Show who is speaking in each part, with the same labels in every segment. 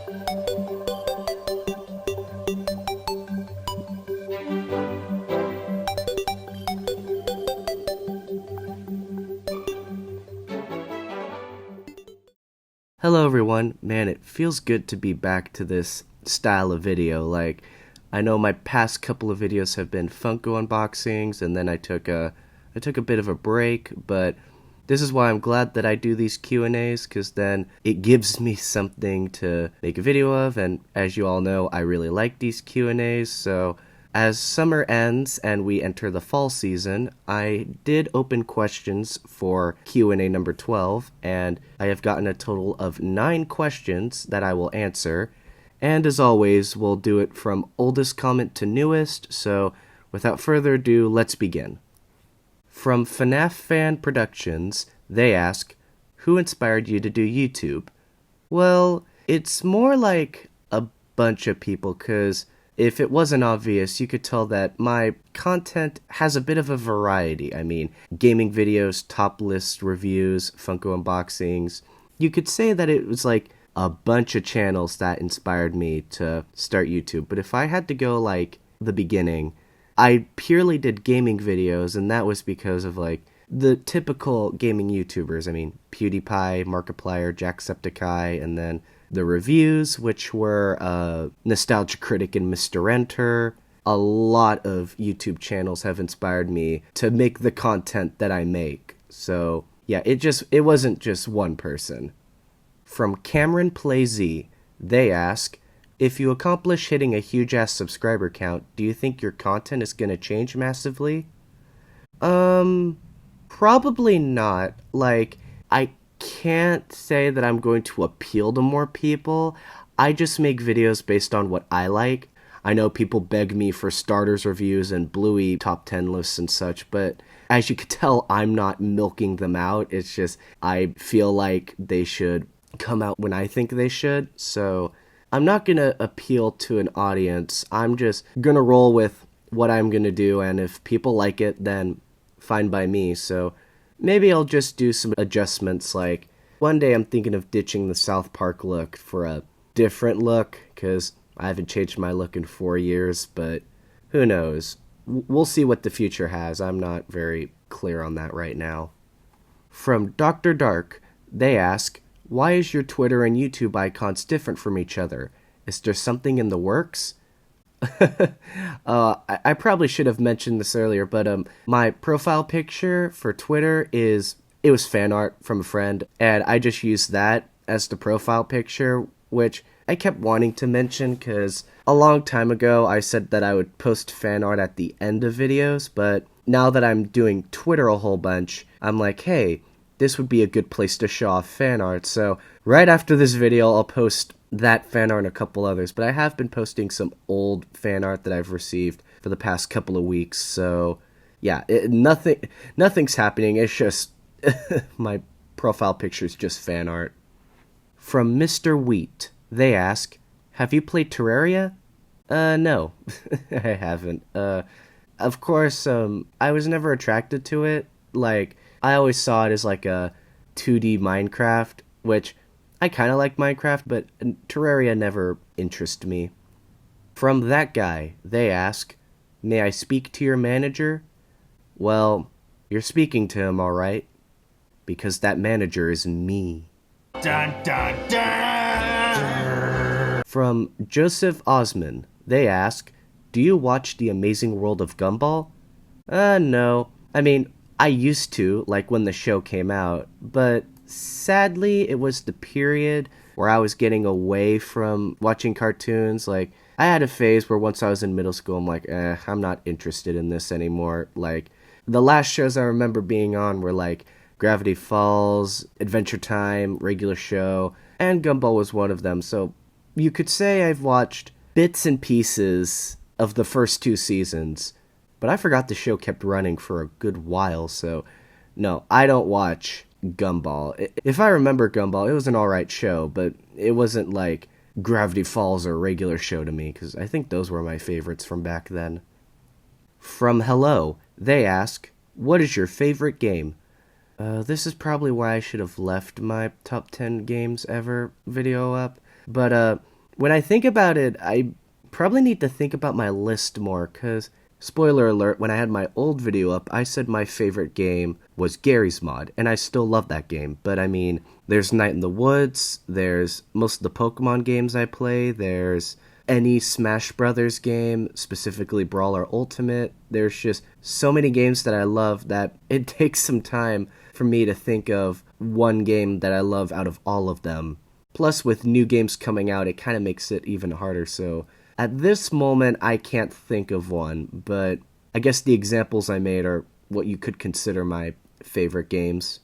Speaker 1: Hello everyone, man, it feels good to be back to this style of video. Like, I know my past couple of videos have been Funko unboxings, and then I took a bit of a break, but this is why I'm glad that I do these Q&As, because then it gives me something to make a video of, and as you all know, I really like these Q&As, so as summer ends and we enter the fall season, I did open questions for Q&A number 12, and I have gotten a total of 9 questions that I will answer. And as always, we'll do it from oldest comment to newest, so without further ado, let's begin. From FNAF Fan Productions, they ask, who inspired you to do YouTube? Well, it's more like a bunch of people, because if it wasn't obvious, you could tell that my content has a bit of a variety. I mean, gaming videos, top list reviews, Funko unboxings. You could say that it was like a bunch of channels that inspired me to start YouTube. But if I had to go like the beginning, I purely did gaming videos, and that was because of like the typical gaming YouTubers. I mean, PewDiePie, Markiplier, Jacksepticeye, and then the reviews, which were Nostalgia Critic and Mr. Enter. A lot of YouTube channels have inspired me to make the content that I make. So yeah, it wasn't just one person. From Cameron Play Z, they ask, if you accomplish hitting a huge ass subscriber count, do you think your content is gonna change massively? Probably not. Like, I can't say that I'm going to appeal to more people. I just make videos based on what I like. I know people beg me for starters reviews and Bluey top 10 lists and such, but as you can tell, I'm not milking them out. It's just, I feel like they should come out when I think they should. So I'm not gonna appeal to an audience. I'm just gonna roll with what I'm gonna do, and if people like it, then fine by me. So maybe I'll just do some adjustments, like one day I'm thinking of ditching the South Park look for a different look, because I haven't changed my look in 4 years, but who knows. We'll see what the future has. I'm not very clear on that right now. From Dr. Dark, they ask, why is your Twitter and YouTube icons different from each other? Is there something in the works? I probably should have mentioned this earlier, but my profile picture for Twitter it was fan art from a friend, and I just used that as the profile picture, which I kept wanting to mention because a long time ago I said that I would post fan art at the end of videos, but now that I'm doing Twitter a whole bunch, I'm like, hey, this would be a good place to show off fan art. So right after this video, I'll post that fan art and a couple others. But I have been posting some old fan art that I've received for the past couple of weeks. So yeah, nothing's happening. It's just my profile picture is just fan art. From Mr. Wheat, they ask, have you played Terraria? No, I haven't. Of course, I was never attracted to it. Like, I always saw it as like a 2D Minecraft, which I kind of like Minecraft, but Terraria never interested me. From That Guy, they ask, may I speak to your manager? Well, you're speaking to him, alright, because that manager is me. Dun, dun, dun! From Joseph Osman, they ask, do you watch The Amazing World of Gumball? No. I mean, I used to, like when the show came out, but sadly it was the period where I was getting away from watching cartoons. Like, I had a phase where once I was in middle school, I'm like, I'm not interested in this anymore. Like, the last shows I remember being on were like Gravity Falls, Adventure Time, Regular Show, and Gumball was one of them. So you could say I've watched bits and pieces of the first 2 seasons, but I forgot the show kept running for a good while, so no, I don't watch Gumball. If I remember Gumball, it was an alright show, but it wasn't like Gravity Falls or Regular Show to me, because I think those were my favorites from back then. From Hello, they ask, what is your favorite game? This is probably why I should have left my top 10 games ever video up, but When I think about it, I probably need to think about my list more, because, spoiler alert, when I had my old video up, I said my favorite game was Garry's Mod, and I still love that game. But I mean, there's Night in the Woods, there's most of the Pokemon games I play, there's any Smash Brothers game, specifically Brawler Ultimate. There's just so many games that I love that it takes some time for me to think of one game that I love out of all of them. Plus, with new games coming out, it kind of makes it even harder. So, at this moment, I can't think of one, but I guess the examples I made are what you could consider my favorite games.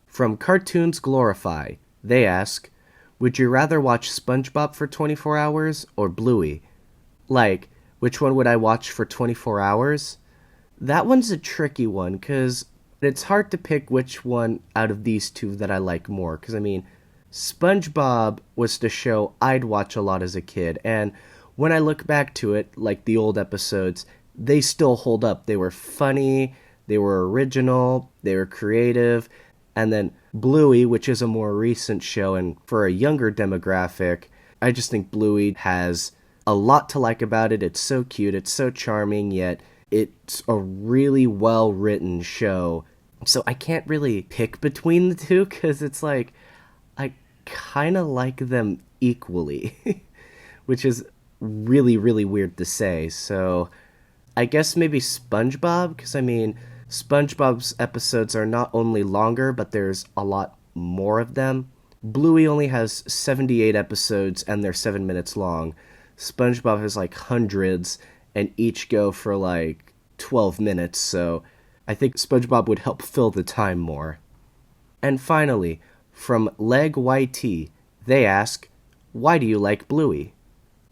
Speaker 1: From Cartoons Glorify, they ask, would you rather watch SpongeBob for 24 hours or Bluey? Like, which one would I watch for 24 hours? That one's a tricky one, because it's hard to pick which one out of these two that I like more. Because, I mean, SpongeBob was the show I'd watch a lot as a kid, and when I look back to it, like the old episodes, they still hold up. They were funny, they were original, they were creative. And then Bluey, which is a more recent show, and for a younger demographic, I just think Bluey has a lot to like about it. It's so cute, it's so charming, yet it's a really well-written show. So I can't really pick between the two, because it's like, I kind of like them equally, which is really, really weird to say. So I guess maybe SpongeBob, because I mean, SpongeBob's episodes are not only longer, but there's a lot more of them. Bluey only has 78 episodes, and they're 7 minutes long. SpongeBob has like hundreds, and each go for like 12 minutes, so I think SpongeBob would help fill the time more. And finally, from Leg YT, they ask, why do you like Bluey?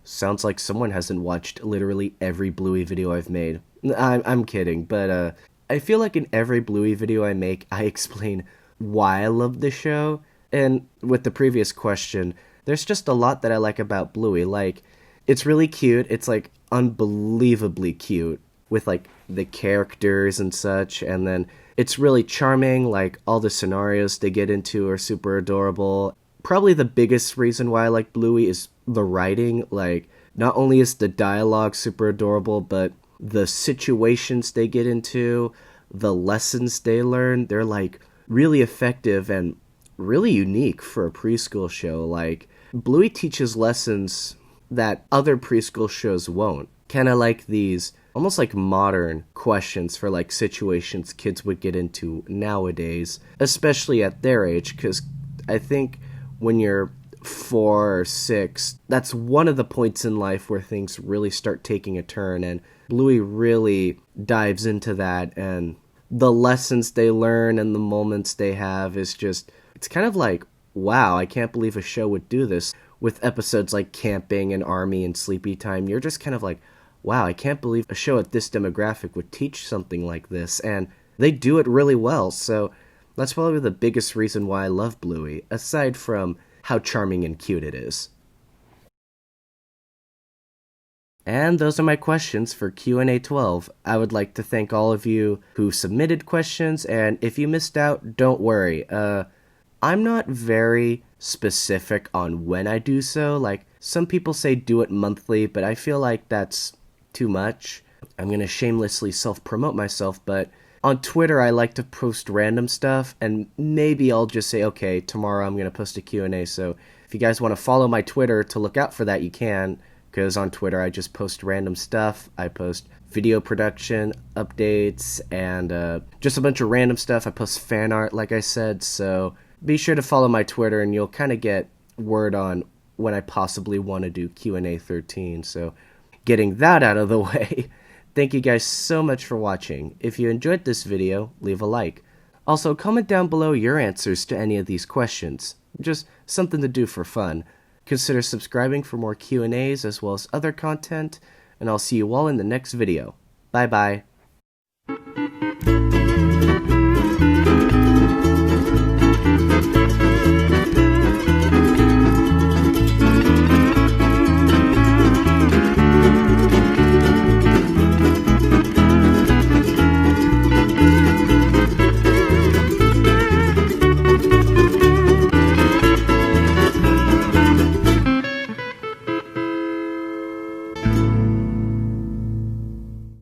Speaker 1: Sounds like someone hasn't watched literally every Bluey video I've made. I'm kidding, but I feel like in every Bluey video I make, I explain why I love the show. And with the previous question, there's just a lot that I like about Bluey. Like, it's really cute. It's like unbelievably cute with like the characters and such. And then it's really charming. Like, all the scenarios they get into are super adorable. Probably the biggest reason why I like Bluey is the writing. Like, not only is the dialogue super adorable, but the situations they get into, the lessons they learn, they're like really effective and really unique for a preschool show. Like, Bluey teaches lessons that other preschool shows won't. Kind of like these almost like modern questions for like situations kids would get into nowadays, especially at their age, because I think when you're 4 or 6, that's one of the points in life where things really start taking a turn, and Bluey really dives into that, and the lessons they learn and the moments they have is just, it's kind of like, wow, I can't believe a show would do this. With episodes like Camping and Army and Sleepy Time, you're just kind of like, wow, I can't believe a show at this demographic would teach something like this, and they do it really well. So that's probably the biggest reason why I love Bluey, aside from how charming and cute it is. And those are my questions for Q&A 12. I would like to thank all of you who submitted questions, and if you missed out, don't worry. I'm not very specific on when I do so. Like, some people say do it monthly, but I feel like that's too much. I'm gonna shamelessly self-promote myself, but on Twitter I like to post random stuff, and maybe I'll just say, okay, tomorrow I'm gonna post a Q&A, so if you guys want to follow my Twitter to look out for that, you can, because on Twitter I just post random stuff. I post video production updates and just a bunch of random stuff. I post fan art, like I said, so be sure to follow my Twitter and you'll kind of get word on when I possibly want to do Q&A 13. So getting that out of the way, thank you guys so much for watching. If you enjoyed this video, leave a like. Also, comment down below your answers to any of these questions. Just something to do for fun. Consider subscribing for more Q&As as well as other content, and I'll see you all in the next video. Bye bye.